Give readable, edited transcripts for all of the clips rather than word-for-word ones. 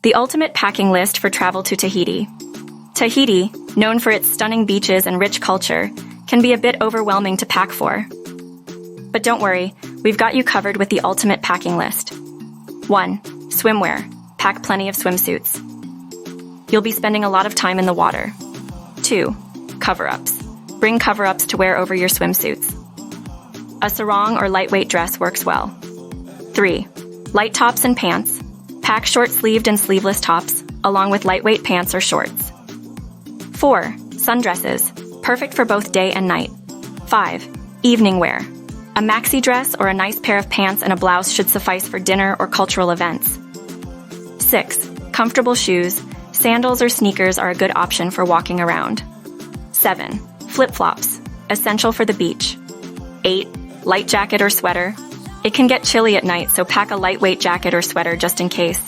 The ultimate packing list for travel to Tahiti. Tahiti, known for its stunning beaches and rich culture, can be a bit overwhelming to pack for. But don't worry, we've got you covered with the ultimate packing list. 1. Swimwear. Pack plenty of swimsuits. You'll be spending a lot of time in the water. 2. Cover-ups. Bring cover-ups to wear over your swimsuits. A sarong or lightweight dress works well. 3. Light tops and pants. Pack short-sleeved and sleeveless tops, along with lightweight pants or shorts. 4. Sundresses. Perfect for both day and night. 5. Evening wear. A maxi dress or a nice pair of pants and a blouse should suffice for dinner or cultural events. 6. Comfortable shoes. Sandals or sneakers are a good option for walking around. 7. Flip-flops. Essential for the beach. 8. Light jacket or sweater. It can get chilly at night, so pack a lightweight jacket or sweater just in case.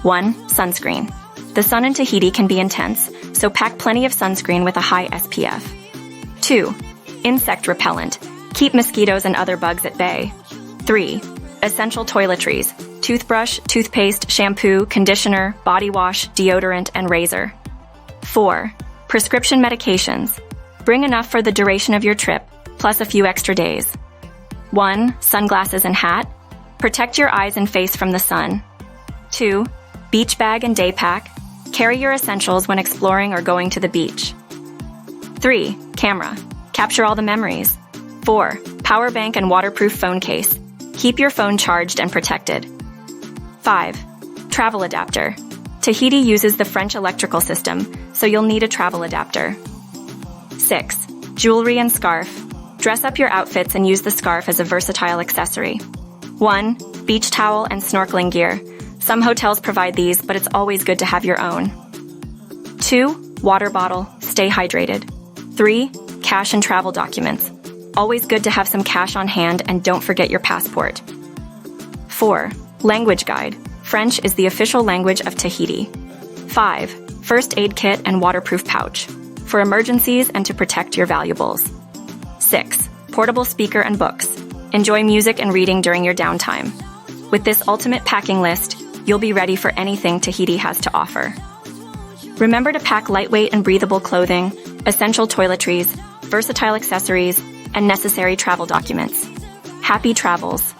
1. Sunscreen. The sun in Tahiti can be intense, so pack plenty of sunscreen with a high SPF. 2. Insect repellent. Keep mosquitoes and other bugs at bay. 3. Essential toiletries. Toothbrush, toothpaste, shampoo, conditioner, body wash, deodorant, and razor. 4. Prescription medications. Bring enough for the duration of your trip, plus a few extra days. 1. Sunglasses and hat. Protect your eyes and face from the sun. 2. Beach bag and day pack. Carry your essentials when exploring or going to the beach. 3. Camera. Capture all the memories. 4. Power bank and waterproof phone case. Keep your phone charged and protected. 5. Travel adapter. Tahiti uses the French electrical system, so you'll need a travel adapter. 6. Jewelry and scarf. Dress up your outfits and use the scarf as a versatile accessory. 1. Beach towel and snorkeling gear. Some hotels provide these, but it's always good to have your own. 2. Water bottle. Stay hydrated. 3. Cash and travel documents. Always good to have some cash on hand, and don't forget your passport. 4. Language guide. French is the official language of Tahiti. 5. First aid kit and waterproof pouch. For emergencies and to protect your valuables. 6. Portable speaker and books. Enjoy music and reading during your downtime. With this ultimate packing list, you'll be ready for anything Tahiti has to offer. Remember to pack lightweight and breathable clothing, essential toiletries, versatile accessories, and necessary travel documents. Happy travels!